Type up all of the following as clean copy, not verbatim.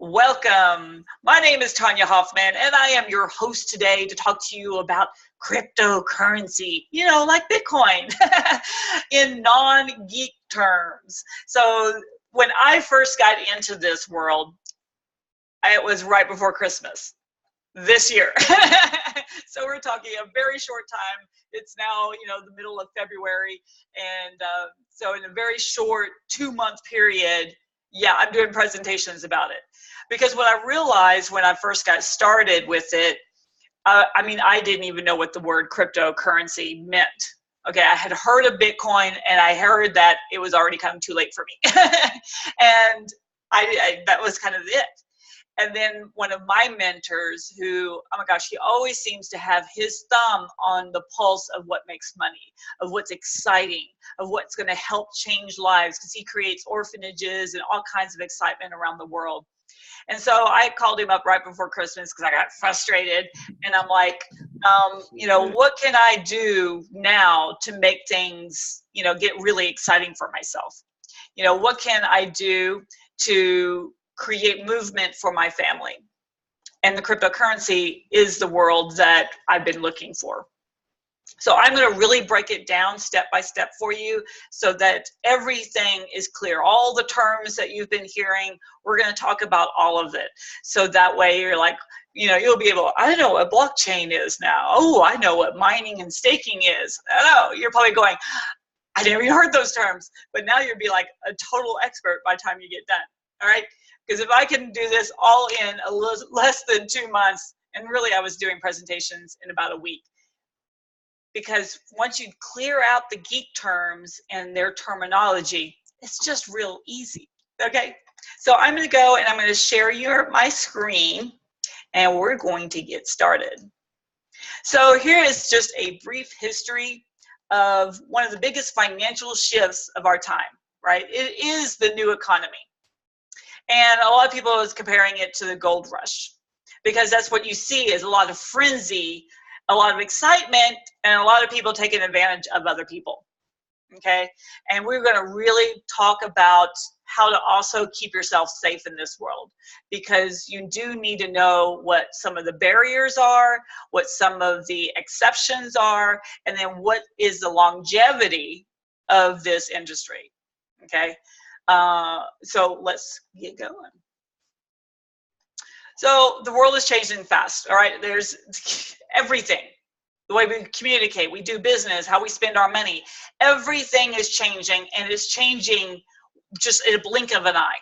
Welcome. My name is Tonya Hofmann, and I am your host today to talk to you about cryptocurrency, like Bitcoin, in non-geek terms. So when I first got into this world, it was right before Christmas this year. So we're talking a very short time. It's now, the middle of February. And so in a very short 2-month period, yeah, I'm doing presentations about it. Because what I realized when I first got started with it, I didn't even know what the word cryptocurrency meant. Okay, I had heard of Bitcoin, and I heard that it was already kind of too late for me. And that was kind of it. And then one of my mentors who, oh my gosh, he always seems to have his thumb on the pulse of what makes money, of what's exciting, of what's going to help change lives, because he creates orphanages and all kinds of excitement around the world. And so I called him up right before Christmas because I got frustrated. And I'm like, what can I do now to make things, get really exciting for myself? What can I do to create movement for my family? And the cryptocurrency is the world that I've been looking for. So I'm going to really break it down step by step for you so that everything is clear. All the terms that you've been hearing, we're going to talk about all of it. So that way you're like, you'll be able, I know what blockchain is now. Oh, I know what mining and staking is. I know, you're probably going, I never even heard those terms. But now you'll be like a total expert by the time you get done. All right? Because if I can do this all in less than 2 months, and really I was doing presentations in about a week. Because once you clear out the geek terms and their terminology, it's just real easy, okay? So I'm gonna go and I'm gonna share my screen, and we're going to get started. So here is just a brief history of one of the biggest financial shifts of our time, right? It is the new economy. And a lot of people is comparing it to the gold rush, because that's what you see is a lot of frenzy, a lot of excitement, and a lot of people taking advantage of other people, okay? And we're gonna really talk about how to also keep yourself safe in this world, because you do need to know what some of the barriers are, what some of the exceptions are, and then what is the longevity of this industry, okay? So let's get going. So the world is changing fast, all right? There's everything. The way we communicate, we do business, how we spend our money. Everything is changing, and it's changing just in a blink of an eye.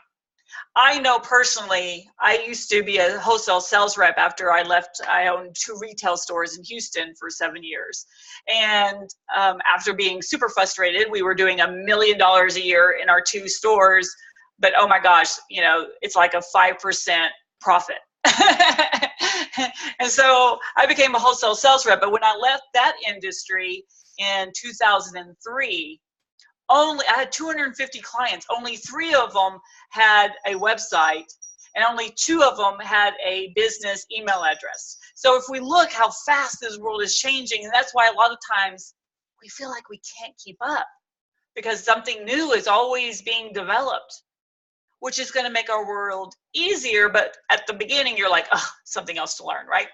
I know personally, I used to be a wholesale sales rep after I left. I owned 2 retail stores in Houston for 7 years. And after being super frustrated, we were doing $1 million a year in our 2 stores. But oh my gosh, it's like a 5% profit. And so I became a wholesale sales rep. But when I left that industry in 2003, I had 250 clients. Only 3 of them had a website, and only 2 of them had a business email address. So if we look how fast this world is changing, and that's why a lot of times we feel like we can't keep up, because something new is always being developed, which is going to make our world easier. But at the beginning, you're like, oh, something else to learn, right?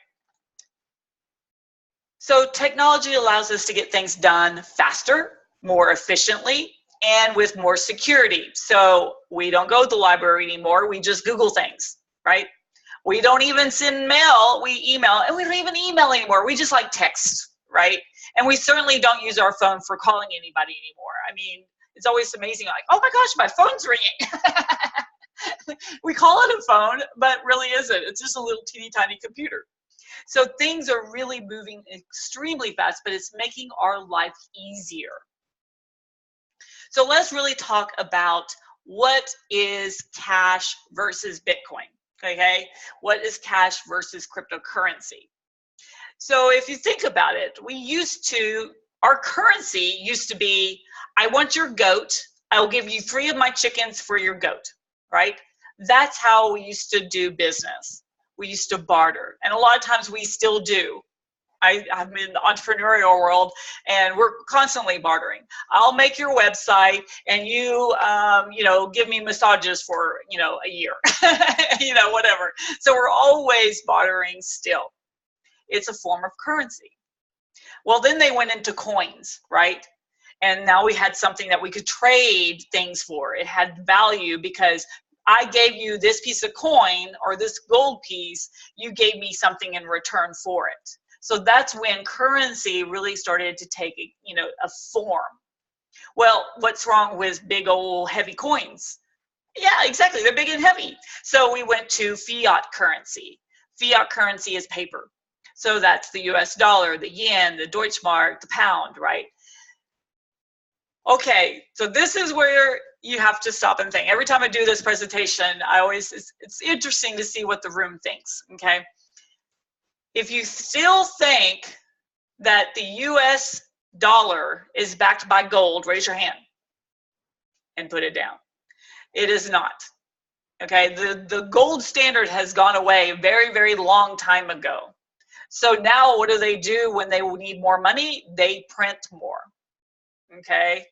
So technology allows us to get things done faster, more efficiently, and with more security. So we don't go to the library anymore. We just Google things, right? We don't even send mail. We email, and we don't even email anymore. We just like text, right? And we certainly don't use our phone for calling anybody anymore. I mean, it's always amazing, like, oh my gosh, my phone's ringing. We call it a phone, but really isn't. It's just a little teeny tiny computer. So things are really moving extremely fast, but it's making our life easier. So let's really talk about what is cash versus Bitcoin, okay? What is cash versus cryptocurrency? So if you think about it, our currency used to be, I want your goat, I'll give you 3 of my chickens for your goat, right? That's how we used to do business. We used to barter, and a lot of times we still do. I'm in the entrepreneurial world, and we're constantly bartering. I'll make your website, and you, you know, give me massages for, you know, a year, you know, whatever. So we're always bartering still. It's a form of currency. Well, then they went into coins, right? And now we had something that we could trade things for. It had value because I gave you this piece of coin or this gold piece, you gave me something in return for it. So that's when currency really started to take, you know, a form. Well, what's wrong with big old heavy coins? Yeah, exactly. They're big and heavy. So we went to fiat currency. Fiat currency is paper. So that's the US dollar, the yen, the Deutschmark, the pound, right? Okay, so this is where you have to stop and think. Every time I do this presentation, it's interesting to see what the room thinks, okay? If you still think that the US dollar is backed by gold, raise your hand and put it down. It is not, okay? The gold standard has gone away a very, very long time ago. So now what do they do when they need more money? They print more, okay?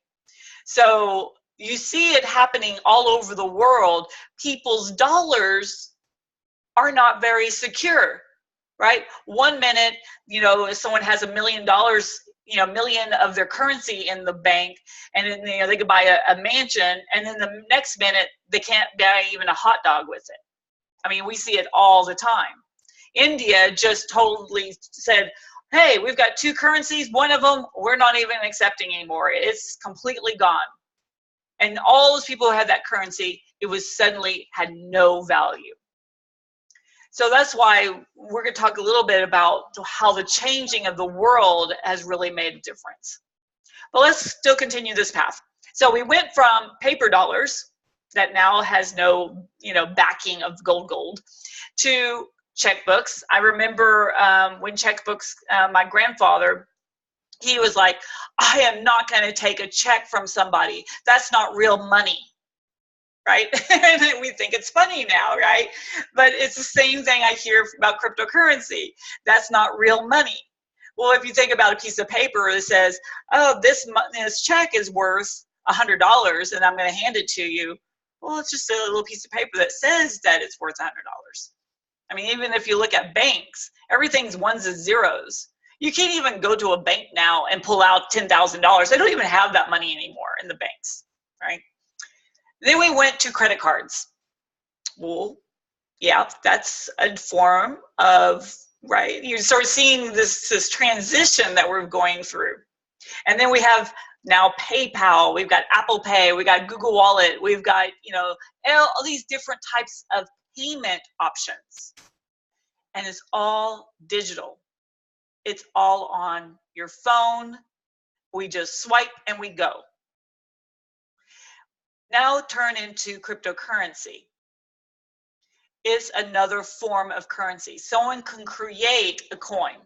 So you see it happening all over the world. People's dollars are not very secure, right? 1 minute, you know, if someone has $1 million, you know, million of their currency in the bank, and then, you know, they could buy a mansion, and then the next minute they can't buy even a hot dog with it. I mean, we see it all the time. India just totally said, hey, we've got two currencies. One of them we're not even accepting anymore. It's completely gone. And all those people who had that currency, it was suddenly had no value. So that's why we're going to talk a little bit about how the changing of the world has really made a difference. But let's still continue this path. So we went from paper dollars that now has no, you know, backing of gold, to checkbooks. I remember when checkbooks, my grandfather, he was like, I am not going to take a check from somebody. That's not real money, right? And we think it's funny now, right? But it's the same thing I hear about cryptocurrency. That's not real money. Well, if you think about a piece of paper that says, oh, this check is worth $100 and I'm going to hand it to you. Well, it's just a little piece of paper that says that it's worth $100. I mean, even if you look at banks, everything's ones and zeros. You can't even go to a bank now and pull out $10,000. They don't even have that money anymore in the banks, right? Then we went to credit cards. Well, yeah, that's a form of, right? You start seeing this transition that we're going through. And then we have now PayPal, we've got Apple Pay, we got Google Wallet, we've got, you know, all these different types of payment options. And it's all digital. It's all on your phone. We just swipe and we go. Now turn into cryptocurrency. It's another form of currency. Someone can create a coin.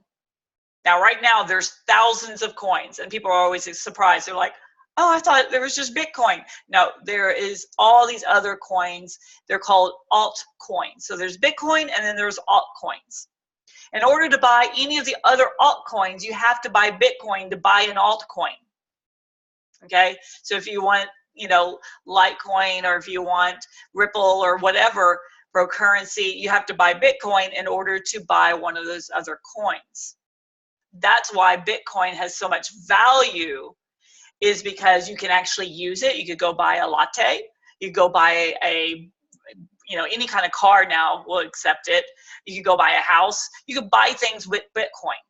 Now, right now, there's thousands of coins, and people are always surprised. They're like, oh, I thought there was just Bitcoin. No, there is all these other coins. They're called altcoins. So there's Bitcoin, and then there's altcoins. In order to buy any of the other altcoins, you have to buy Bitcoin to buy an altcoin. Okay, so if you want, you know, Litecoin, or if you want Ripple or whatever for currency, you have to buy Bitcoin in order to buy one of those other coins. That's why Bitcoin has so much value, is because you can actually use it. You could go buy a latte. You could go buy a, you know, any kind of car now will accept it. You could go buy a house. You could buy things with Bitcoin.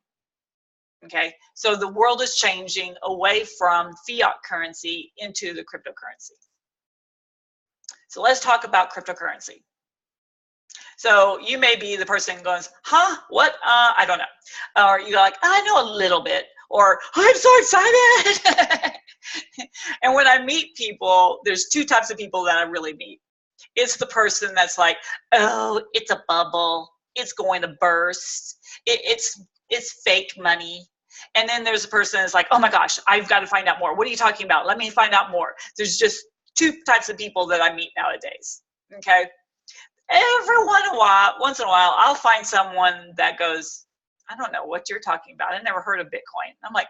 Okay, so the world is changing away from fiat currency into the cryptocurrency. So let's talk about cryptocurrency. So you may be the person who goes, huh, what? I don't know. Or you're like, I know a little bit. Or, I'm so excited. And when I meet people, there's two types of people that I really meet. It's the person that's like, oh, it's a bubble. It's going to burst. It's fake money. And then there's a person that's like, oh my gosh, I've got to find out more. What are you talking about? Let me find out more. There's just two types of people that I meet nowadays. Okay. Every once in a while, I'll find someone that goes, I don't know what you're talking about. I never heard of Bitcoin. I'm like,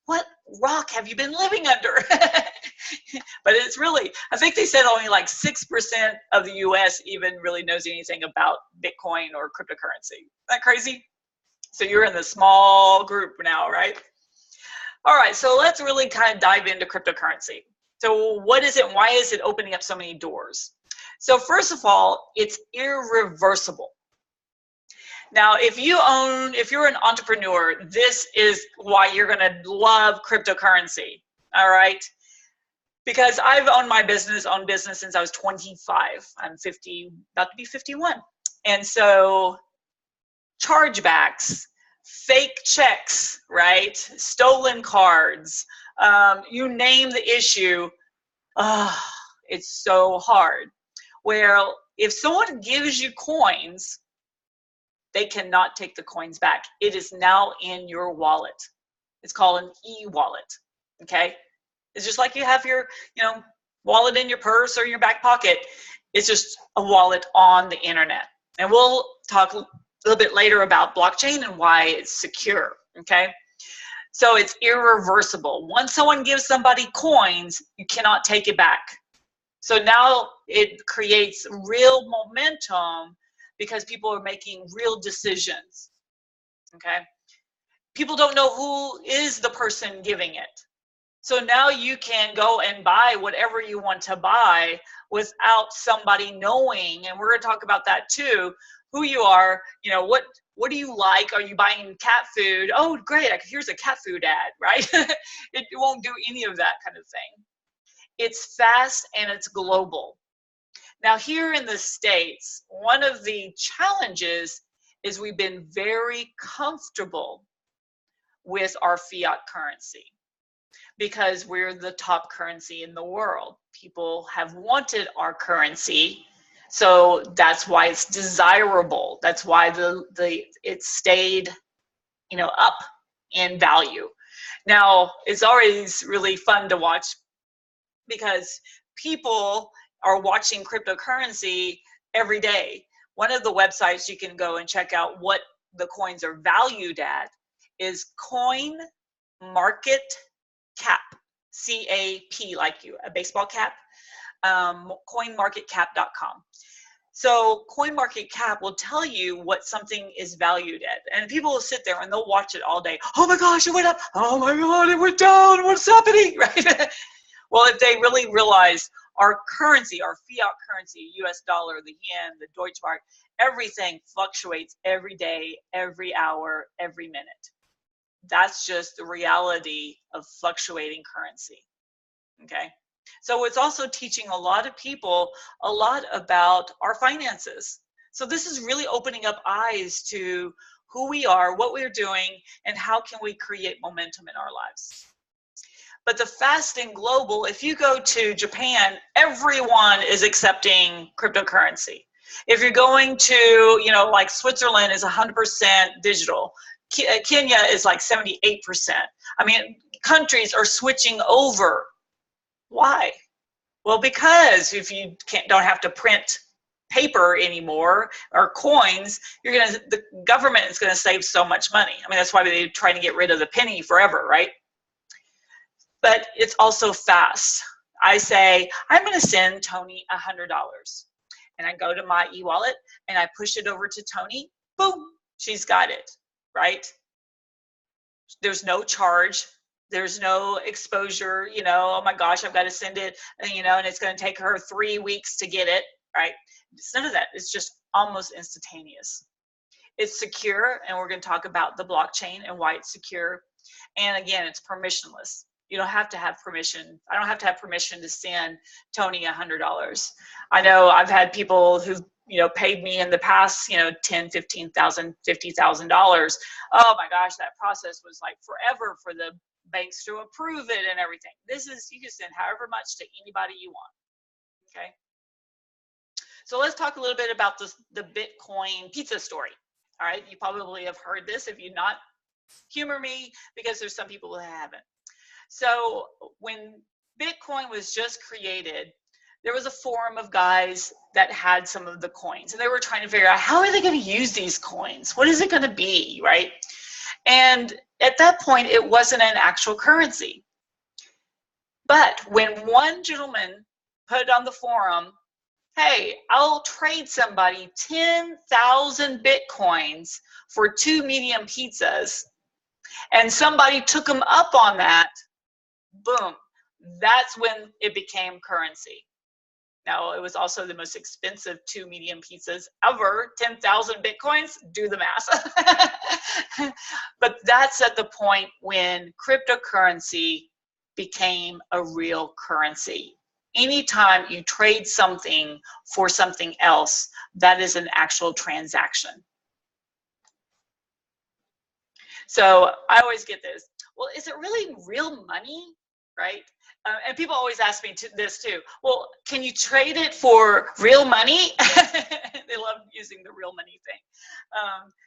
what rock have you been living under? But it's really, I think they said only like 6% of the US even really knows anything about Bitcoin or cryptocurrency. Isn't that crazy? So you're in the small group now, right? All right, so let's really kind of dive into cryptocurrency. So what is it? Why is it opening up so many doors? So first of all, it's irreversible. Now, if you're an entrepreneur, this is why you're going to love cryptocurrency. All right. Because I've owned business since I was 25. I'm 50, about to be 51. And so chargebacks, fake checks, right? Stolen cards, you name the issue. It's so hard. Well, if someone gives you coins, they cannot take the coins back. It is now in your wallet. It's called an e-wallet, okay? It's just like you have your, wallet in your purse or your back pocket. It's just a wallet on the internet. And we'll talk a little bit later about blockchain and why it's secure, okay? So it's irreversible. Once someone gives somebody coins, you cannot take it back. So now it creates real momentum because people are making real decisions, okay? People don't know who is the person giving it. So now you can go and buy whatever you want to buy without somebody knowing, and we're gonna talk about that too, who you are, what do you like? Are you buying cat food? Oh, great, here's a cat food ad, right? It won't do any of that kind of thing. It's fast and it's global. Now, here in the States, one of the challenges is we've been very comfortable with our fiat currency because we're the top currency in the world. People have wanted our currency, so that's why it's desirable. That's why it stayed, up in value. Now, it's always really fun to watch because people are watching cryptocurrency every day. One of the websites you can go and check out what the coins are valued at is Coin Market Cap, C-A-P, like a baseball cap, coinmarketcap.com. So CoinMarketCap will tell you what something is valued at. And people will sit there and they'll watch it all day. Oh my gosh, it went up. Oh my God, it went down. What's happening, right? Well, if they really realize our currency, our fiat currency, US dollar, the yen, the Deutschmark, everything fluctuates every day, every hour, every minute. That's just the reality of fluctuating currency, okay? So it's also teaching a lot of people a lot about our finances. So this is really opening up eyes to who we are, what we're doing, and how can we create momentum in our lives. But the fast and global, if you go to Japan, everyone is accepting cryptocurrency. If you're going to, like Switzerland is 100% digital. Kenya is like 78%. I mean, countries are switching over. Why? Well, because if you don't have to print paper anymore or coins, the government is going to save so much money. I mean, that's why they're trying to get rid of the penny forever, right? But it's also fast. I say, I'm going to send Tony $100. And I go to my e-wallet and I push it over to Tony. Boom, she's got it, right? There's no charge. There's no exposure, oh my gosh, I've got to send it, and it's going to take her 3 weeks to get it, right? It's none of that. It's just almost instantaneous. It's secure, and we're going to talk about the blockchain and why it's secure. And again, it's permissionless. You don't have to have permission. I don't have to have permission to send Tony $100. I know I've had people who've paid me in the past, $10,000, $15,000, $50,000. Oh my gosh, that process was like forever for the banks to approve it and everything. You can send however much to anybody you want, okay? So let's talk a little bit about the Bitcoin pizza story, all right? You probably have heard this. If you've not, humor me, because there's some people who haven't. So when Bitcoin was just created, there was a forum of guys that had some of the coins, and they were trying to figure out how are they going to use these coins? What is it going to be, right? And at that point, it wasn't an actual currency. But when one gentleman put on the forum, hey, I'll trade somebody 10,000 Bitcoins for 2 medium pizzas, and somebody took him up on that, boom, that's when it became currency. Now, it was also the most expensive 2 medium pizzas ever, 10,000 Bitcoins, do the math. But that's at the point when cryptocurrency became a real currency. Anytime you trade something for something else, that is an actual transaction. So I always get this, well, is it really real money, right? And people always ask me this too. Well, can you trade it for real money? They love using the real money thing.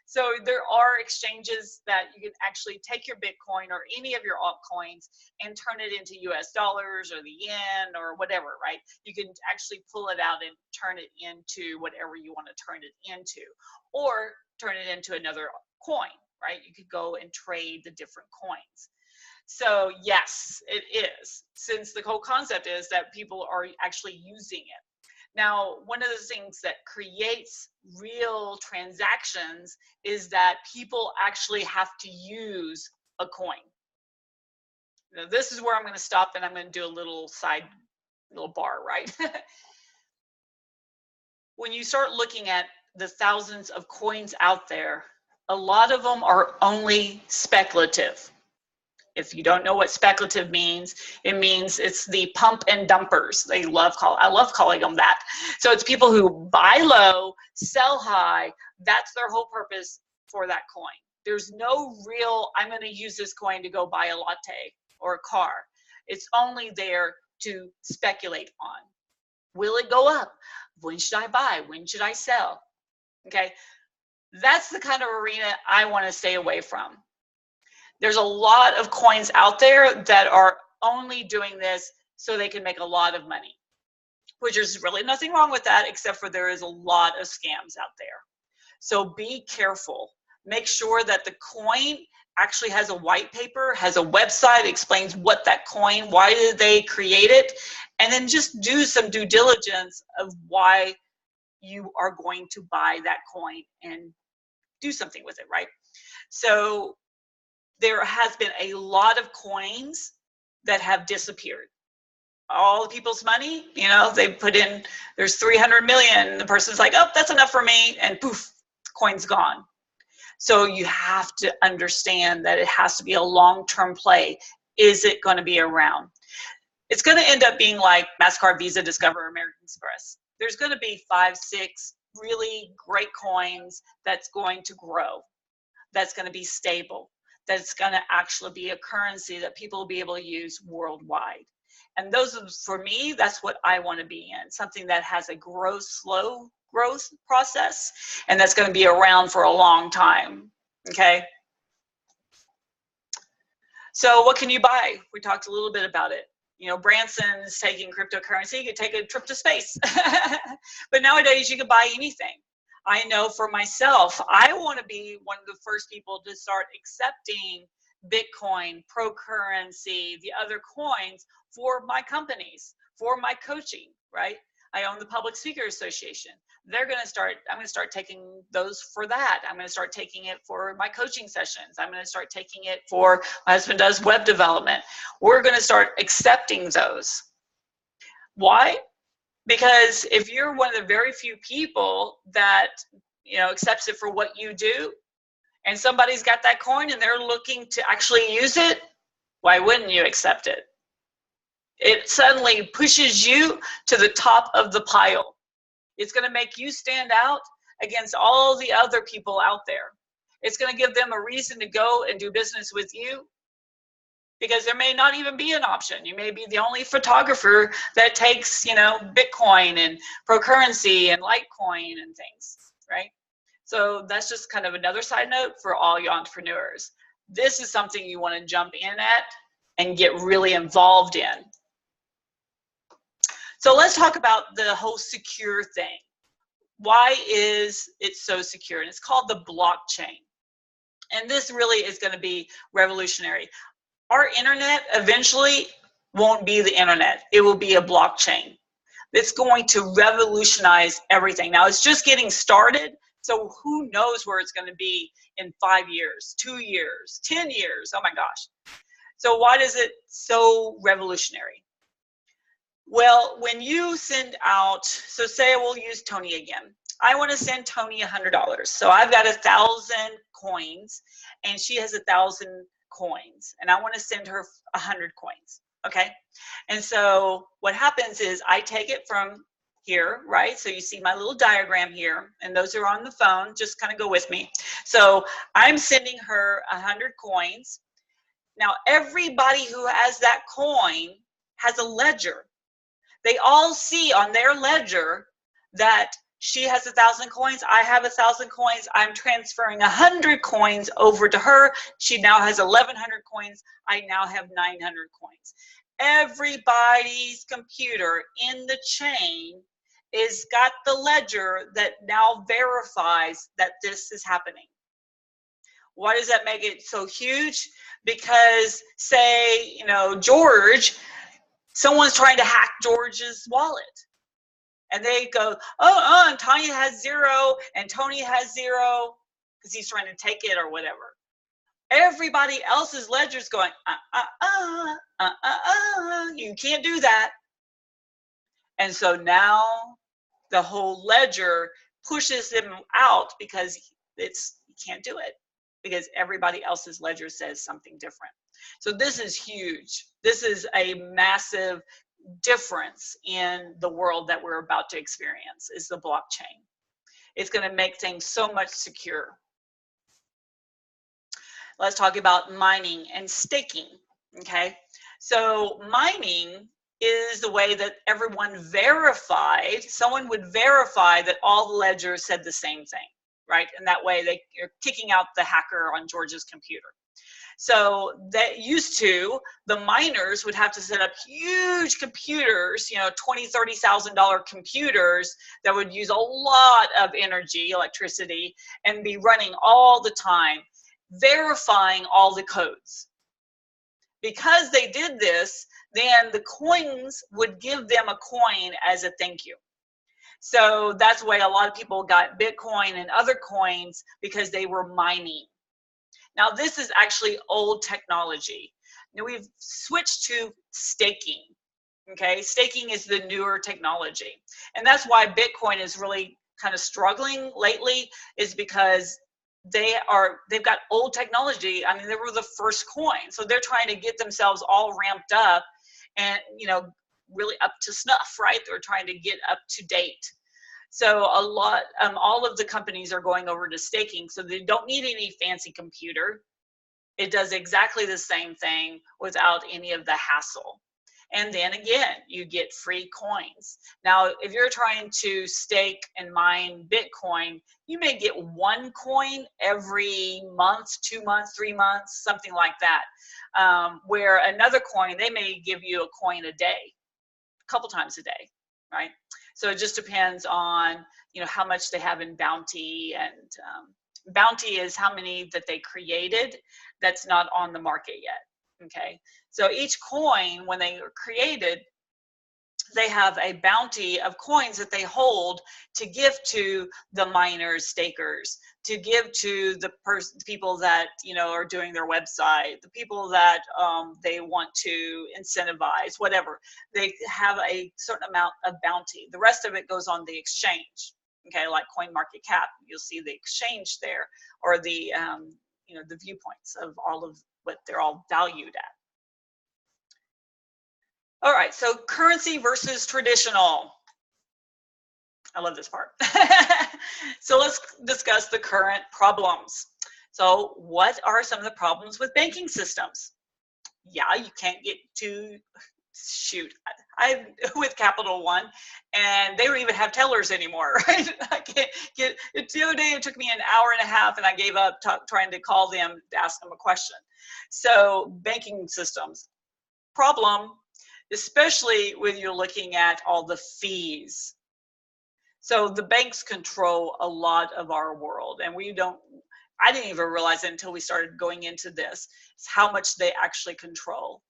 So there are exchanges that you can actually take your Bitcoin or any of your altcoins and turn it into US dollars or the yen or whatever, right? You can actually pull it out and turn it into whatever you want to turn it into, or turn it into another coin, right? You could go and trade the different coins. So yes, it is, since the whole concept is that people are actually using it. Now, one of the things that creates real transactions is that people actually have to use a coin. Now, this is where I'm going to stop, and I'm going to do a little bar, right? When you start looking at the thousands of coins out there, a lot of them are only speculative. If you don't know what speculative means, it means it's the pump and dumpers. I love calling them that. So it's people who buy low, sell high. That's their whole purpose for that coin. There's no real, I'm going to use this coin to go buy a latte or a car. It's only there to speculate on. Will it go up? When should I buy? When should I sell? Okay. That's the kind of arena I want to stay away from. There's a lot of coins out there that are only doing this so they can make a lot of money, which is really nothing wrong with that, except for there is a lot of scams out there. So be careful. Make sure that the coin actually has a white paper, has a website, explains what that coin, why did they create it, and then just do some due diligence of why you are going to buy that coin and do something with it, right? So there has been a lot of coins that have disappeared. All the people's money, you know, they put in, there's 300 million. The person's like, oh, that's enough for me. And poof, coin's gone. So you have to understand that it has to be a long-term play. Is it going to be around? It's going to end up being like MasterCard, Visa, Discover, American Express. There's going to be 5, 6 really great coins that's going to grow, that's going to be stable, that's going to actually be a currency that people will be able to use worldwide. And those are, for me, that's what I want to be in, something that has a slow growth process, and that's going to be around for a long time, okay? So what can you buy? We talked a little bit about it. You know, Branson's taking cryptocurrency. You could take a trip to space. But nowadays, you can buy anything. I know for myself, I want to be one of the first people to start accepting Bitcoin, Procurrency, the other coins for my companies, for my coaching, right? I own the Public Speaker Association. I'm going to start taking those for that. I'm going to start taking it for my coaching sessions. I'm going to start taking it for, my husband does web development. We're going to start accepting those. Why? Because if you're one of the very few people that, you know, accepts it for what you do, and somebody's got that coin and they're looking to actually use it, why wouldn't you accept it? It suddenly pushes you to the top of the pile. It's going to make you stand out against all the other people out there. It's going to give them a reason to go and do business with you, because there may not even be an option. You may be the only photographer that takes, you know, Bitcoin and Procurrency and Litecoin and things, right? So that's just kind of another side note for all you entrepreneurs. This is something you want to jump in at and get really involved in. So let's talk about the whole secure thing. Why is it so secure? And it's called the blockchain. And this really is going to be revolutionary. Our internet eventually won't be the internet. It will be a blockchain. It's going to revolutionize everything. Now, it's just getting started, so who knows where it's going to be in 5 years, 2 years, 10 years. Oh my gosh. So why is it so revolutionary? Well, when you send out, so say we'll use Tonya again. I want to send Tonya $100. So I've got 1,000 coins and she has 1,000 coins and I want to send her 100 coins. Okay. And so what happens is I take it from here, right? So you see my little diagram here, and those are on the phone. Just kind of go with me. So I'm sending her 100 coins. Now, everybody who has that coin has a ledger. They all see on their ledger that she has 1,000 coins, I have 1,000 coins, I'm transferring 100 coins over to her. She now has 1,100 coins, I now have 900 coins. Everybody's computer in the chain is got the ledger that now verifies that this is happening. Why does that make it so huge? Because say, you know, George, someone's trying to hack George's wallet. And they go, and Tonya has 0 and Tony has 0 because he's trying to take it or whatever. Everybody else's ledger's going, you can't do that. And so now the whole ledger pushes them out because you can't do it because everybody else's ledger says something different. So this is huge. This is a massive difference in the world that we're about to experience is the blockchain. It's going to make things so much secure. Let's talk about mining and staking. Okay, so mining is the way that everyone verified, someone would verify that all the ledgers said the same thing, right? And that way they're kicking out the hacker on George's computer. So that used to, the miners would have to set up huge computers, you know, $20,000, $30,000 computers that would use a lot of energy, electricity, and be running all the time, verifying all the codes. Because they did this, then the coins would give them a coin as a thank you. So that's why a lot of people got Bitcoin and other coins because they were mining. Now, this is actually old technology. Now, we've switched to staking, okay? Staking is the newer technology. And that's why Bitcoin is really kind of struggling lately, is because they've got old technology. I mean, they were the first coin. So they're trying to get themselves all ramped up and, you know, really up to snuff, right? They're trying to get up to date. So all of the companies are going over to staking, so they don't need any fancy computer. It does exactly the same thing without any of the hassle. And then again, you get free coins. Now, if you're trying to stake and mine Bitcoin, you may get 1 coin every month, 2 months, 3 months, something like that. Where another coin, they may give you a coin a day, a couple times a day, right? So it just depends on, you know, how much they have in bounty, and bounty is how many that they created that's not on the market yet. Okay, so each coin, when they are created, they have a bounty of coins that they hold to give to the miners, stakers, to give to the people that, you know, are doing their website, the people that they want to incentivize, whatever. They have a certain amount of bounty. The rest of it goes on the exchange. Okay, like CoinMarketCap, you'll see the exchange there, or the you know, the viewpoints of all of what they're all valued at. All right, so currency versus traditional. I love this part. So let's discuss the current problems. So what are some of the problems with banking systems? Yeah, you can't get to, shoot, I'm with Capital One, and they don't even have tellers anymore, right? I can't get, the other day it took me an hour and a half and I gave up trying to call them to ask them a question. So banking systems, problem, especially when you're looking at all the fees. So the banks control a lot of our world, and we don't, I didn't even realize it until we started going into this. It's how much they actually control.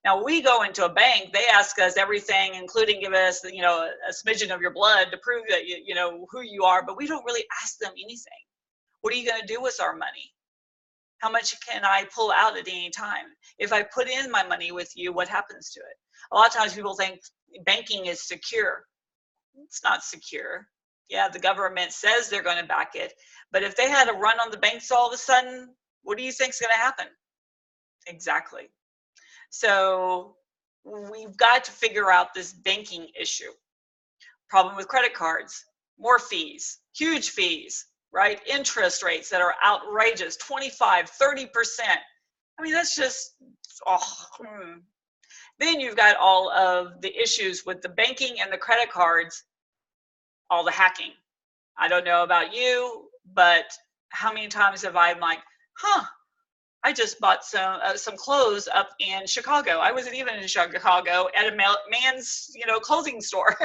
Now we go into a bank, they ask us everything, including give us, you know, a smidgen of your blood to prove that you know who you are, but we don't really ask them anything. What are you going to do with our money? How much can I pull out at any time? If I put in my money with you, what happens to it? A lot of times people think banking is secure. It's not secure. Yeah, the government says they're going to back it, but if they had a run on the banks all of a sudden, what do you think is going to happen? Exactly. So we've got to figure out this banking issue. Problem with credit cards, more fees, huge fees, right? Interest rates that are outrageous, 25, 30%. I mean, that's just, oh. Then you've got all of the issues with the banking and the credit cards, all the hacking. I don't know about you, but how many times have I been like, huh, I just bought some clothes up in Chicago. I wasn't even in Chicago at a man's, you know, clothing store.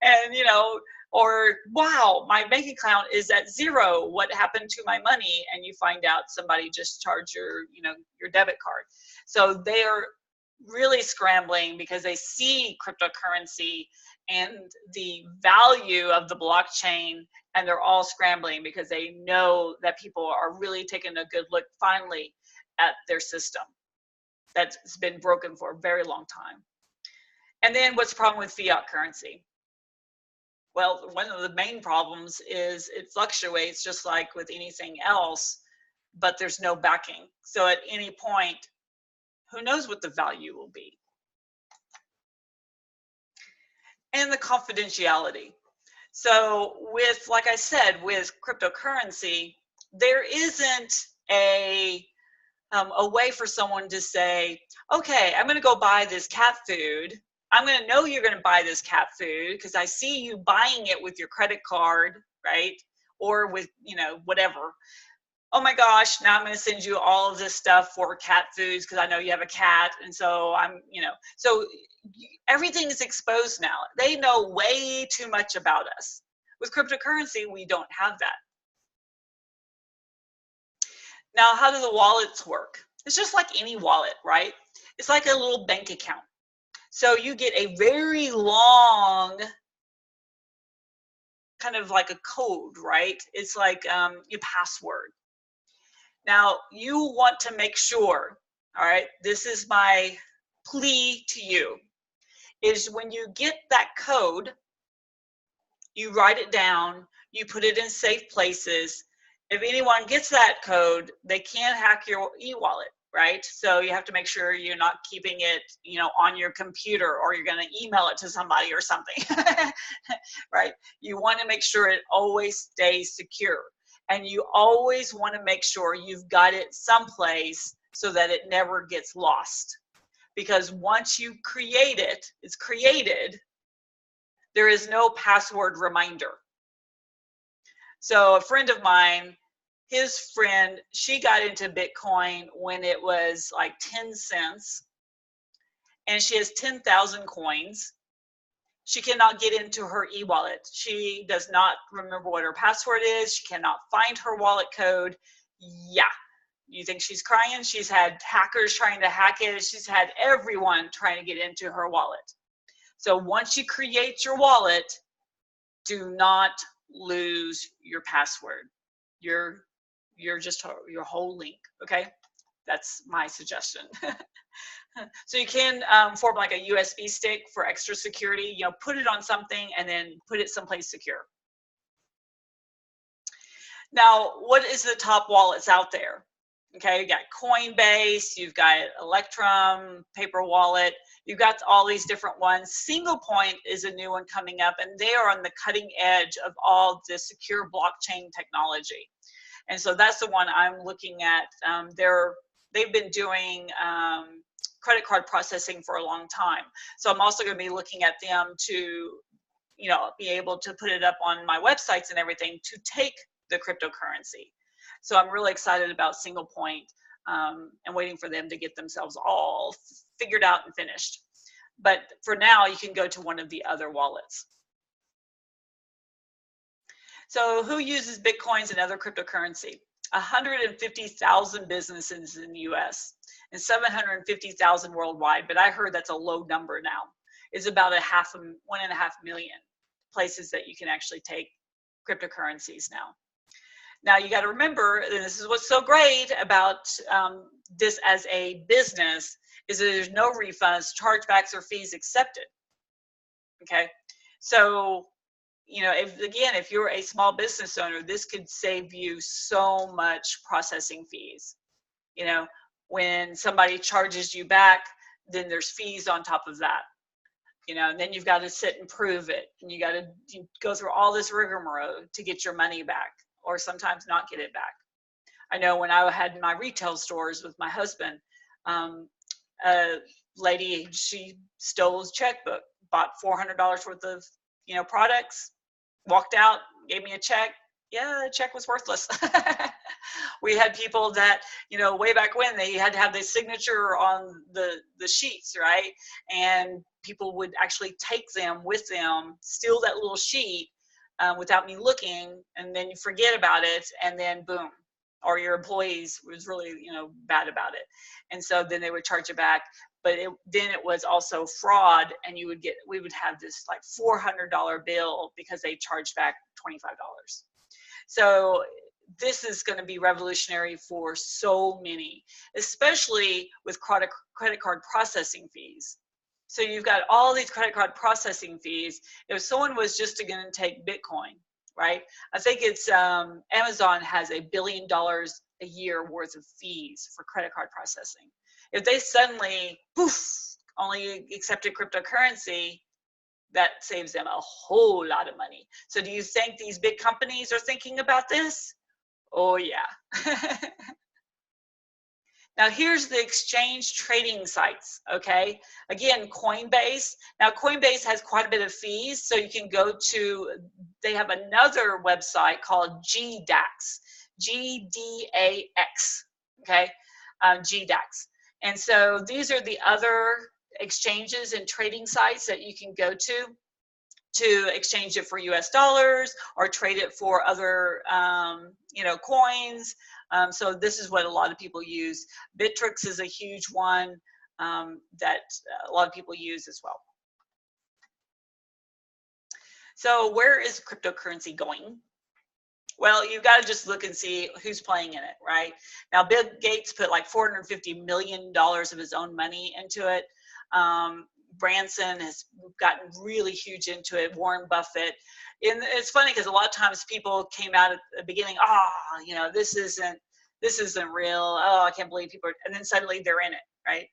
And, you know, or wow, my bank account is at zero. What happened to my money? And you find out somebody just charged your, you know, your debit card. So they are really scrambling because they see cryptocurrency and the value of the blockchain, and they're all scrambling because they know that people are really taking a good look finally at their system that's been broken for a very long time. And then what's the problem with fiat currency? Well, one of the main problems is it fluctuates just like with anything else, but there's no backing. So at any point, who knows what the value will be? And the confidentiality. So with, like I said, with cryptocurrency, there isn't a way for someone to say, okay, I'm going to go buy this cat food. I'm going to know you're going to buy this cat food because I see you buying it with your credit card, right? Or with, you know, whatever. Oh my gosh, now I'm going to send you all of this stuff for cat foods because I know you have a cat. And so I'm, you know, so everything is exposed now. They know way too much about us. With cryptocurrency, we don't have that. Now, how do the wallets work? It's just like any wallet, right? It's like a little bank account. So you get a very long, kind of like a code, right? It's like your password. Now, you want to make sure, all right, this is my plea to you, is when you get that code, you write it down, you put it in safe places. If anyone gets that code, they can't hack your e-wallet, right? So you have to make sure you're not keeping it, you know, on your computer, or you're going to email it to somebody or something, right? You want to make sure it always stays secure. And you always want to make sure you've got it someplace so that it never gets lost. Because once you create it, it's created, there is no password reminder. So a friend of mine, his friend, she got into Bitcoin when it was like 10 cents, and she has 10,000 coins. She cannot get into her e-wallet. She does not remember what her password is. She cannot find her wallet code. Yeah. You think she's crying? She's had hackers trying to hack it. She's had everyone trying to get into her wallet. So once you create your wallet, do not lose your password. Your whole link, okay? That's my suggestion. So you can form like a USB stick for extra security, you know, put it on something and then put it someplace secure. Now, what is the top wallets out there? Okay, you got Coinbase, you've got Electrum, Paper Wallet, you've got all these different ones. Single Point is a new one coming up, and they are on the cutting edge of all the secure blockchain technology. And so that's the one I'm looking at. They've been doing credit card processing for a long time. So I'm also going to be looking at them to, you know, be able to put it up on my websites and everything to take the cryptocurrency. So I'm really excited about Single Point and waiting for them to get themselves all figured out and finished. But for now, you can go to one of the other wallets. So who uses Bitcoins and other cryptocurrency? 150,000 businesses in the US and 750,000 worldwide, but I heard that's a low number now. It's about 1.5 million places that you can actually take cryptocurrencies now. Now you got to remember, and this is what's so great about this as a business, is that there's no refunds, chargebacks, or fees accepted. Okay, so if you're a small business owner, this could save you so much processing fees. When somebody charges you back, then there's fees on top of that. And then you've got to sit and prove it, and you go through all this rigmarole to get your money back, or sometimes not get it back. I know when I had my retail stores with my husband, a lady, she stole his checkbook, bought $400 worth of products, walked out, gave me a check. Yeah, the check was worthless. We had people that, way back when, they had to have their signature on the sheets, right? And people would actually take them with them, steal that little sheet without me looking, and then you forget about it, and then boom. Or your employees was really, bad about it. And so then they would charge it back. But then it was also fraud, and we would have this like $400 bill because they charged back $25. So this is going to be revolutionary for so many, especially with credit card processing fees. So you've got all these credit card processing fees. If someone was just going to take Bitcoin, right? I think it's Amazon has $1 billion a year worth of fees for credit card processing. If they suddenly, poof, only accepted cryptocurrency, that saves them a whole lot of money. So do you think these big companies are thinking about this? Oh yeah. Now here's the exchange trading sites, okay? Again, Coinbase. Now Coinbase has quite a bit of fees, so you can go to, they have another website called GDAX, G-D-A-X, okay? GDAX. And so these are the other exchanges and trading sites that you can go to exchange it for US dollars or trade it for other, coins. So this is what a lot of people use. Bittrex is a huge one that a lot of people use as well. So where is cryptocurrency going? Well, you've got to just look and see who's playing in it, right? Now, Bill Gates put like $450 million of his own money into it. Branson has gotten really huge into it. Warren Buffett. And it's funny because a lot of times people came out at the beginning, this isn't real. Oh, I can't believe people are, and then suddenly they're in it, right?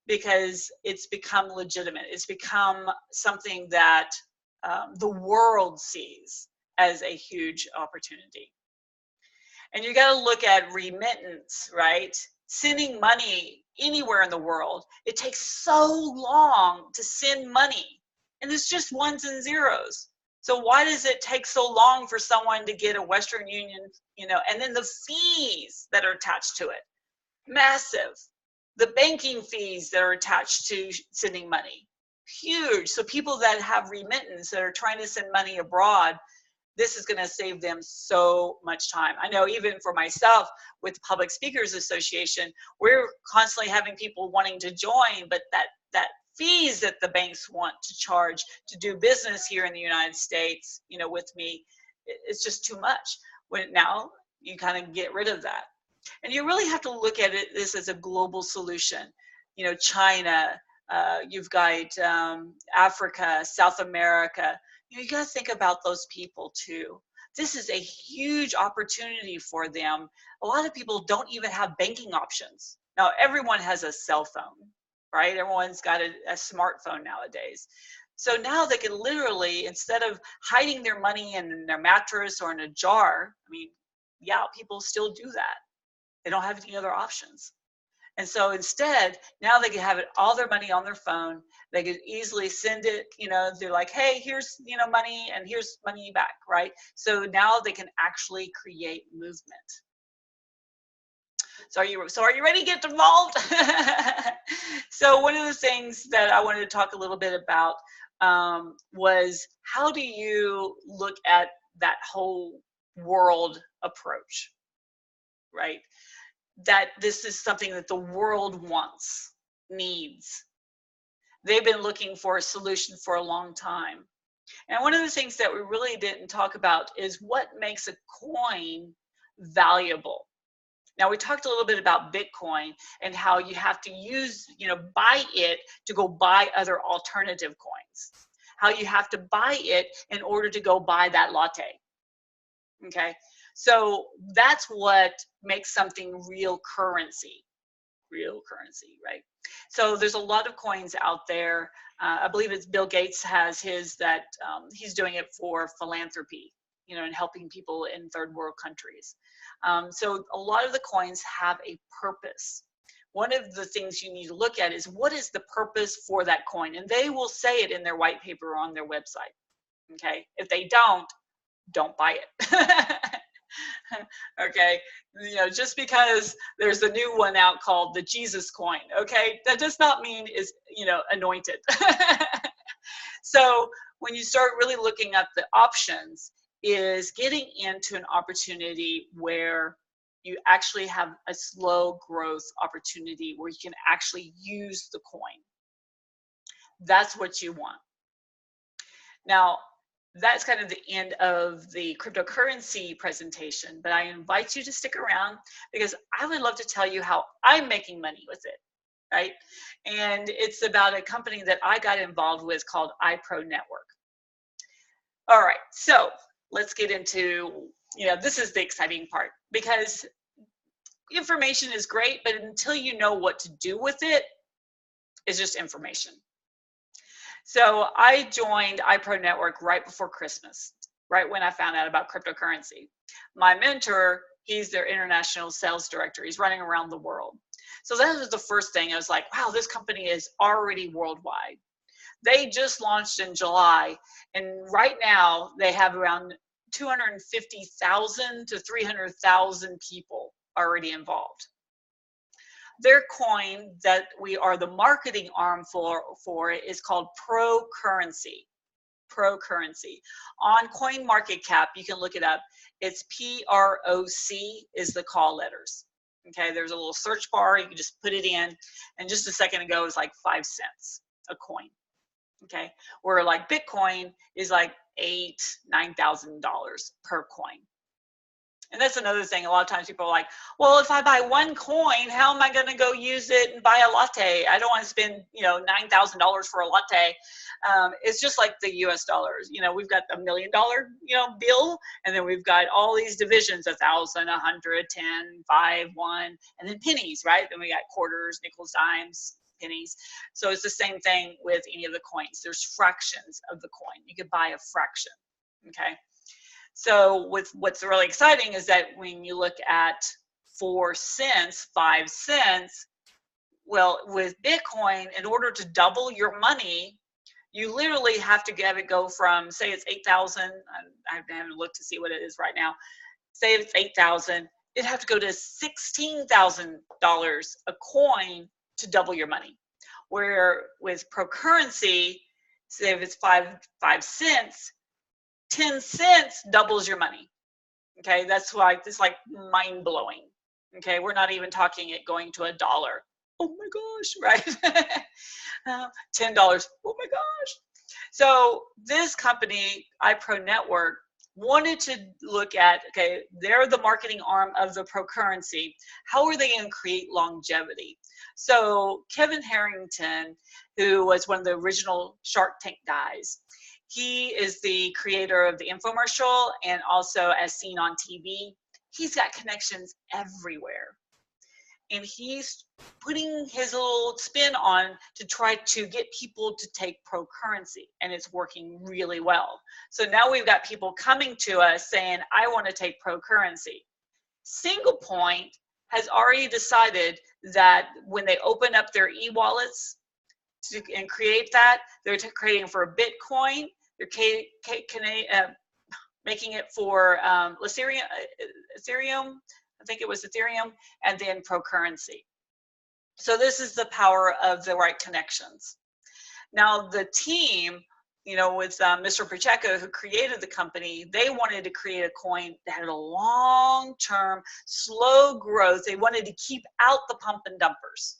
Because it's become legitimate. It's become something that the world sees as a huge opportunity. And you got to look at remittance, right? Sending money anywhere in the world, it takes so long to send money, and it's just ones and zeros. So why does it take so long for someone to get a Western Union, and then the fees that are attached to it, massive. The banking fees that are attached to sending money, huge. So people that have remittance that are trying to send money abroad, this is going to save them so much time. I know even for myself with the Public Speakers Association, we're constantly having people wanting to join, but that fees that the banks want to charge to do business here in the United States, with me, it's just too much. When now you kind of get rid of that. And you really have to look at this as a global solution. China, you've got Africa, South America. You got to think about those people too. This is a huge opportunity for them. A lot of people don't even have banking options. Now, everyone has a cell phone, right? Everyone's got a smartphone nowadays. So now they can literally, instead of hiding their money in their mattress or in a jar, people still do that. They don't have any other options. And so instead, now they can have all their money on their phone. They could easily send it, they're like, hey, here's, money, and here's money back, right? So now they can actually create movement. So are you ready to get involved? So one of the things that I wanted to talk a little bit about was, how do you look at that whole world approach? right? That this is something that the world wants, needs. They've been looking for a solution for a long time. And one of the things that we really didn't talk about is what makes a coin valuable. Now, we talked a little bit about Bitcoin and how you have to buy it to go buy other alternative coins. How you have to buy it in order to go buy that latte. Okay, so that's what makes something real currency, right? So there's a lot of coins out there. I believe it's Bill Gates has his that he's doing it for philanthropy, and helping people in third world countries. So a lot of the coins have a purpose. One of the things you need to look at is what is the purpose for that coin, and they will say it in their white paper on their website. Okay, if they don't buy it. Okay, just because there's a new one out called the Jesus coin, okay, that does not mean is anointed. So when you start really looking at the options, is getting into an opportunity where you actually have a slow growth opportunity where you can actually use the coin. That's what you want. Now, that's kind of the end of the cryptocurrency presentation, but I invite you to stick around because I would love to tell you how I'm making money with it, right? And it's about a company that I got involved with called iPro Network. All right, so let's get into, this is the exciting part because information is great, but until you know what to do with it, it's just information. So I joined iPro Network right before Christmas, right when I found out about cryptocurrency. My mentor, he's their international sales director. He's running around the world. So that was the first thing. I was like, wow, this company is already worldwide. They just launched in July, and right now they have around 250,000 to 300,000 people already involved. Their coin that we are the marketing arm for it is called Procurrency. Procurrency. On CoinMarketCap, you can look it up. It's PROC is the call letters. Okay, there's a little search bar. You can just put it in. And just a second ago, it was like 5 cents a coin. Okay, where like Bitcoin is like $8,000–9,000 per coin. And that's another thing. A lot of times people are like, well, if I buy one coin, how am I going to go use it and buy a latte? I don't want to spend, $9,000 for a latte. It's just like the US dollars. We've got $1 million, bill, and then we've got all these divisions, 1,000, 100, 10, 5, 1, and then pennies, right? Then we got quarters, nickels, dimes, pennies. So it's the same thing with any of the coins. There's fractions of the coin. You could buy a fraction, okay? So what's really exciting is that when you look at 4 cents, 5 cents, well, with Bitcoin, in order to double your money, you literally have to have it go from, say it's 8,000, I haven't looked to see what it is right now. Say it's 8,000, it'd have to go to $16,000 a coin to double your money. Where with Procurrency, say if it's 5 cents, 10 cents doubles your money. Okay, that's why it's like mind blowing. Okay, we're not even talking it going to $1. Oh my gosh, right? $10. Oh my gosh. So this company, iPro Network, wanted to look at, okay, they're the marketing arm of the Procurrency. How are they going to create longevity? So Kevin Harrington, who was one of the original Shark Tank guys, he is the creator of the infomercial and also as seen on TV. He's got connections everywhere. And he's putting his little spin on to try to get people to take Procurrency, and it's working really well. So now we've got people coming to us saying, I want to take Procurrency. Single Point has already decided that when they open up their e-wallets and create that, they're creating for Bitcoin, they're making it for Ethereum, I think it was Ethereum, and then Procurrency. So this is the power of the right connections. Now the team, with Mr. Pacheco, who created the company, they wanted to create a coin that had a long-term, slow growth. They wanted to keep out the pump and dumpers.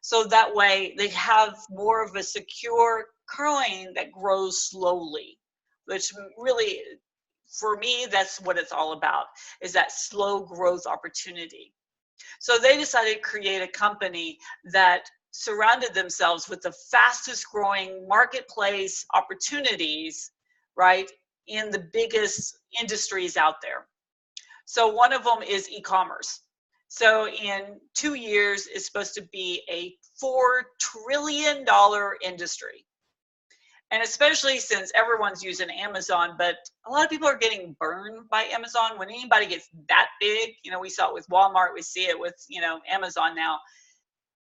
So that way they have more of a secure coin that grows slowly, which really, for me, that's what it's all about, is that slow growth opportunity. So they decided to create a company that surrounded themselves with the fastest growing marketplace opportunities, right, in the biggest industries out there. So one of them is e-commerce. So in 2 years, it's supposed to be a $4 trillion industry. And especially since everyone's using Amazon, but a lot of people are getting burned by Amazon. When anybody gets that big, we saw it with Walmart, we see it with, Amazon now,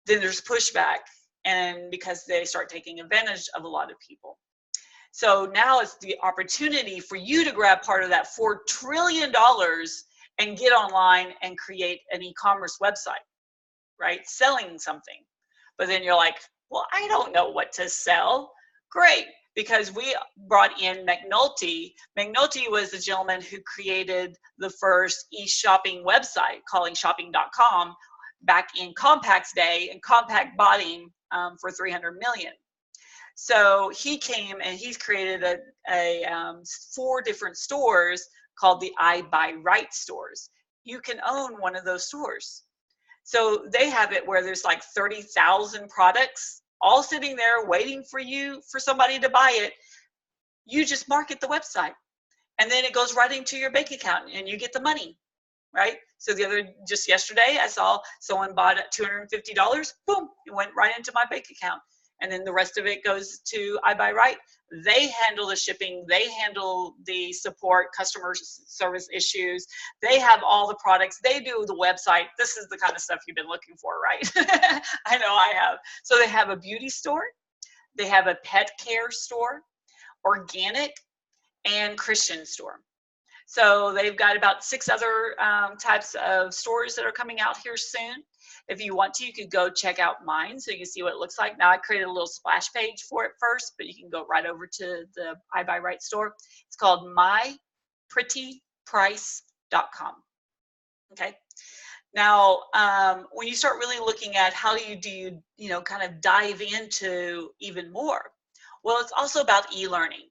then there's pushback, and because they start taking advantage of a lot of people. So now it's the opportunity for you to grab part of that $4 trillion and get online and create an e-commerce website, right? Selling something. But then you're like, well, I don't know what to sell. Great, because we brought in McNulty. McNulty was the gentleman who created the first e-shopping website, calling shopping.com, back in Compact's day, and Compact bought him for $300 million. So he came and he's created a 4 different stores called the I Buy Right stores. You can own one of those stores. So they have it where there's like 30,000 products all sitting there waiting for you, for somebody to buy it. You just market the website, and then it goes right into your bank account and you get the money, right? So just yesterday, I saw someone bought $250, boom, it went right into my bank account. And then the rest of it goes to I Buy Right. They handle the shipping, they handle the support, customer service issues, they have all the products, they do the website. This is the kind of stuff you've been looking for, right? I know I have. So they have a beauty store, they have a pet care store, organic, and Christian store. So they've got about 6 other types of stores that are coming out here soon. If you want to, you could go check out mine so you can see what it looks like. Now I created a little splash page for it first, but you can go right over to the I Buy Right store. It's called myprettyprice.com. Okay. Now, when you start really looking at how do you kind of dive into even more, well, it's also about e-learning.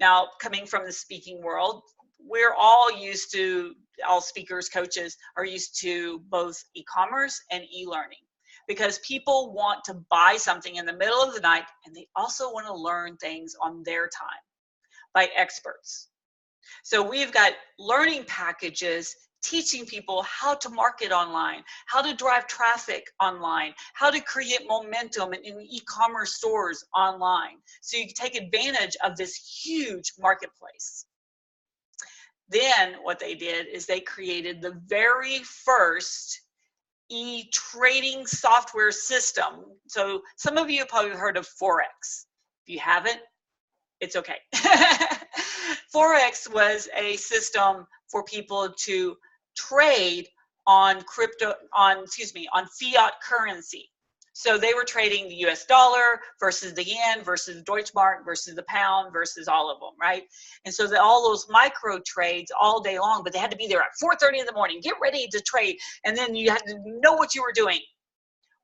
Now, coming from the speaking world, we're all used to, all speakers, coaches are used to both e-commerce and e-learning, because people want to buy something in the middle of the night, and they also want to learn things on their time by experts. So we've got learning packages teaching people how to market online, how to drive traffic online, how to create momentum in e-commerce stores online, so you can take advantage of this huge marketplace. Then what they did is they created the very first e-trading software system. So some of you have probably heard of Forex. If you haven't, it's okay. Forex was a system for people to trade on fiat currency. So they were trading the US dollar versus the yen versus the Deutschmark versus the pound versus all of them, right? And so all those micro trades all day long, but they had to be there at 4:30 in the morning, get ready to trade, and then you had to know what you were doing.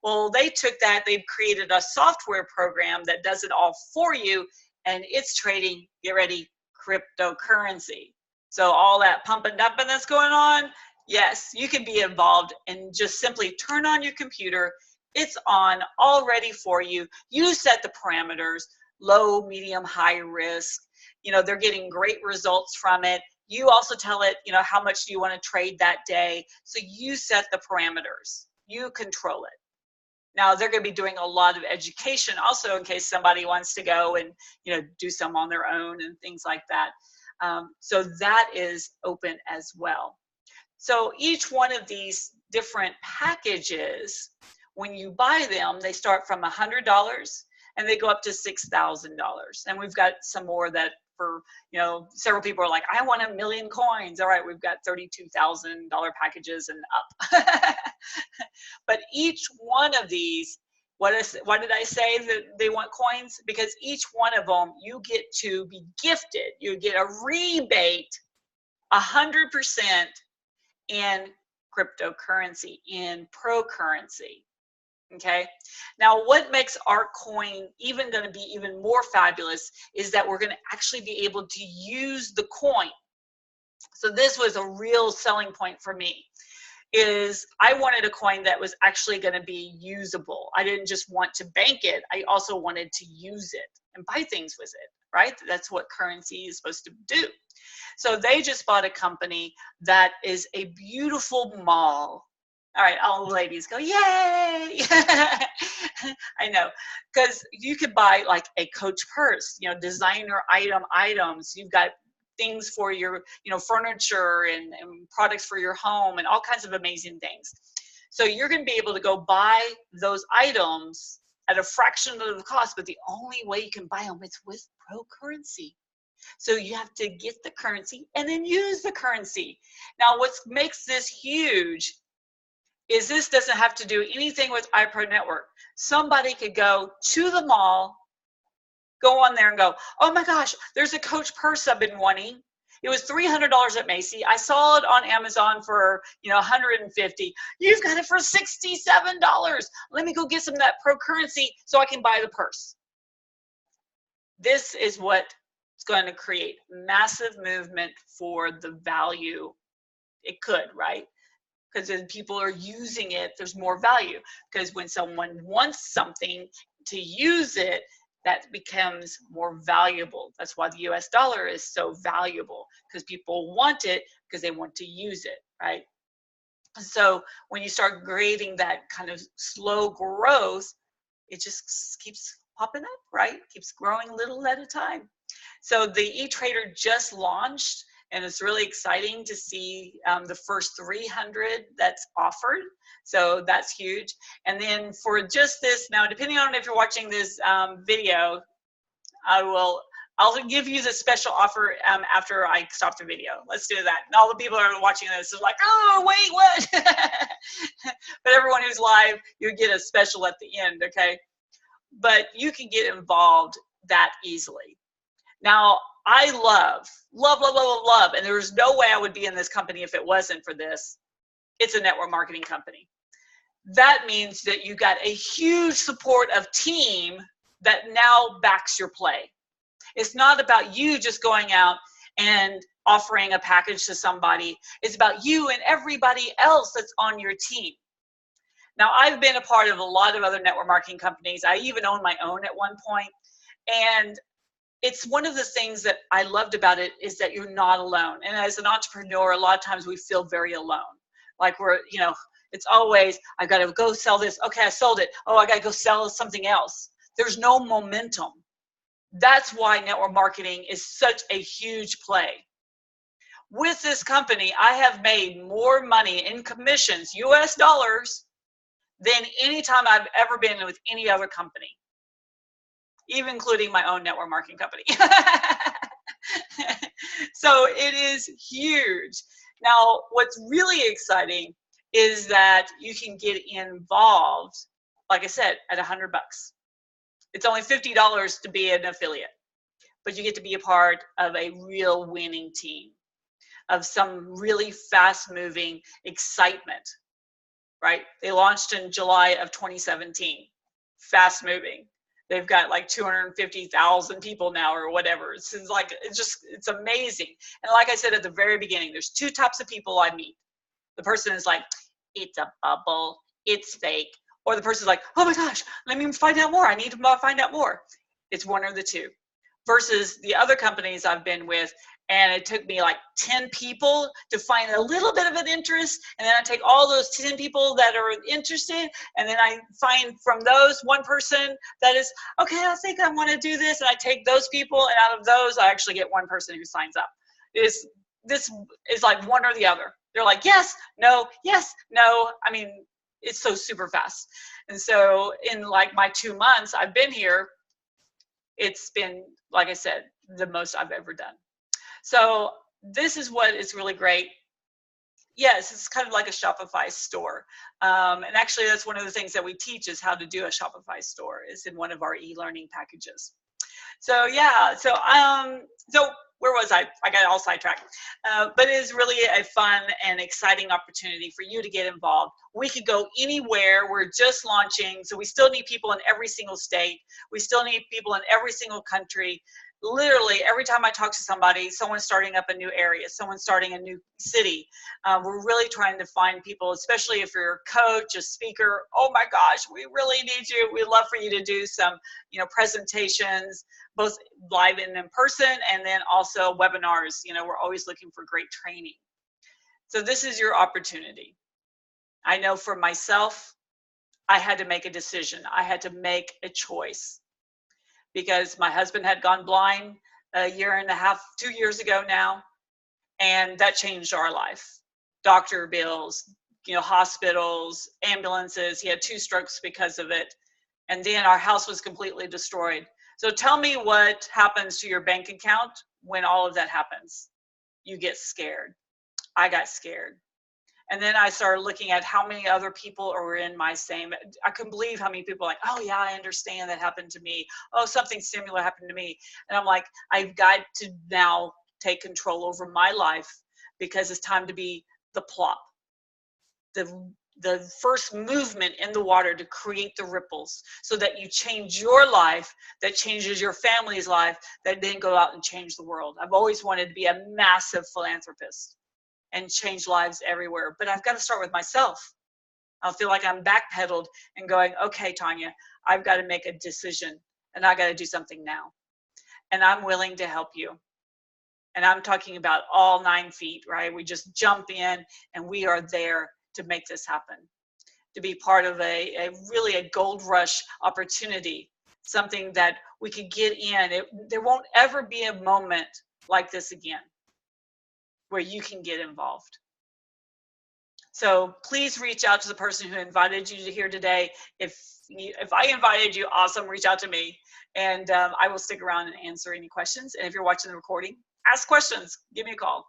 Well, they took that, they've created a software program that does it all for you, and it's trading, get ready, cryptocurrency. So all that pump and dumping that's going on, yes, you can be involved and just simply turn on your computer. It's on already for you. You set the parameters, low, medium, high risk. They're getting great results from it. You also tell it, how much do you want to trade that day? So you set the parameters. You control it. Now they're going to be doing a lot of education also in case somebody wants to go and, do some on their own and things like that. So that is open as well. So each one of these different packages, when you buy them, they start from $100 and they go up to $6,000. And we've got some more that for, several people are like, I want 1 million coins. All right, we've got $32,000 packages and up. But each one of these Why did I say that they want coins? Because each one of them, you get to be gifted. You get a rebate 100% in cryptocurrency, in pro currency. Okay. Now, what makes our coin even going to be even more fabulous is that we're going to actually be able to use the coin. So this was a real selling point for me. Is I wanted a coin that was actually going to be usable. I didn't just want to bank it. I also wanted to use it and buy things with it, right? That's what currency is supposed to do. So they just bought a company that is a beautiful mall. All right, all the ladies go, yay! I know, because you could buy like a Coach purse, you know, designer items. You've got things for your, you know, furniture and products for your home and all kinds of amazing things. So you're going to be able to go buy those items at a fraction of the cost, but the only way you can buy them is with pro currency. So you have to get the currency and then use the currency. Now, what makes this huge is this doesn't have to do anything with iPro Network. Somebody could go to the mall, go on there and go, oh my gosh, there's a Coach purse I've been wanting. It was $300 at Macy. I saw it on Amazon for, you know, $150. You've got it for $67. Let me go get some of that pro currency so I can buy the purse. This is what's going to create massive movement for the value. It could, right? Because as people are using it, there's more value. Because when someone wants something to use it, that becomes more valuable. That's why the US dollar is so valuable, because people want it because they want to use it, right? So when you start grading that kind of slow growth, it just keeps popping up, right? Keeps growing a little at a time. So the e-trader just launched, and it's really exciting to see the first 300 that's offered. So that's huge. And then for just this, now depending on if you're watching this video, I'll give you the special offer after I stop the video. Let's do that. And all the people that are watching this are like, oh, wait, what? But everyone who's live, you get a special at the end, okay? But you can get involved that easily. Now, I love, and there's no way I would be in this company if it wasn't for this. It's a network marketing company. That means that you got a huge support of team that now backs your play. It's not about you just going out and offering a package to somebody. It's about you and everybody else that's on your team. Now, I've been a part of a lot of other network marketing companies. I even owned my own at one point. And it's one of the things that I loved about it is that you're not alone. And as an entrepreneur, a lot of times we feel very alone. Like we're, you know, it's always, I've got to go sell this. Okay, I sold it. Oh, I got to go sell something else. There's no momentum. That's why network marketing is such a huge play. With this company, I have made more money in commissions, US dollars, than any time I've ever been with any other company, even including my own network marketing company. So it is huge. Now, what's really exciting is that you can get involved, like I said, at $100. It's only $50 to be an affiliate, but you get to be a part of a real winning team, of some really fast-moving excitement, right? They launched in July of 2017, fast-moving. They've got like 250,000 people now or whatever. It's like, it's amazing. And like I said at the very beginning, there's two types of people I meet. The person is like, it's a bubble, it's fake. Or the person's like, oh my gosh, let me find out more. I need to find out more. It's one or the two. Versus the other companies I've been with, and it took me like 10 people to find a little bit of an interest, and then I take all those 10 people that are interested, and then I find from those one person that is, okay, I think I want to do this, and I take those people, and out of those, I actually get one person who signs up. This is like one or the other. They're like, yes, no, yes, no. I mean, it's so super fast. And so in like my 2 months I've been here, it's been, like I said, the most I've ever done. So this is what is really great. Yes, it's kind of like a Shopify store. And actually, that's one of the things that we teach is how to do a Shopify store is in one of our e-learning packages. So yeah, so where was I? I got all sidetracked. But it is really a fun and exciting opportunity for you to get involved. We could go anywhere. We're just launching, so we still need people in every single state. We still need people in every single country. Literally, every time I talk to somebody, someone's starting up a new area, someone's starting a new city. We're really trying to find people, especially if you're a coach, a speaker. Oh my gosh, we really need you. We'd love for you to do some, presentations, both live and in person, and then also webinars. We're always looking for great training. So this is your opportunity. I know for myself, I had to make a decision. I had to make a choice because my husband had gone blind a year and a half, 2 years ago now, and that changed our life. Doctor bills, hospitals, ambulances. He had 2 strokes because of it. And then our house was completely destroyed. So tell me what happens to your bank account when all of that happens. You get scared. I got scared. And then I started looking at how many other people are in my same, I couldn't believe how many people are like, oh yeah, I understand that happened to me. Oh, something similar happened to me. And I'm like, I've got to now take control over my life because it's time to be the plop, the first movement in the water to create the ripples so that you change your life, that changes your family's life, that then go out and change the world. I've always wanted to be a massive philanthropist and change lives everywhere, but I've got to start with myself. I feel like I'm backpedaled and going, okay, Tonya, I've got to make a decision and I got to do something now. And I'm willing to help you. And I'm talking about all 9 feet, right? We just jump in and we are there to make this happen, to be part of a really a gold rush opportunity, something that we could get in. There won't ever be a moment like this again where you can get involved. So please reach out to the person who invited you to here today. If I invited you, awesome, reach out to me. And I will stick around and answer any questions. And if you're watching the recording, ask questions, give me a call.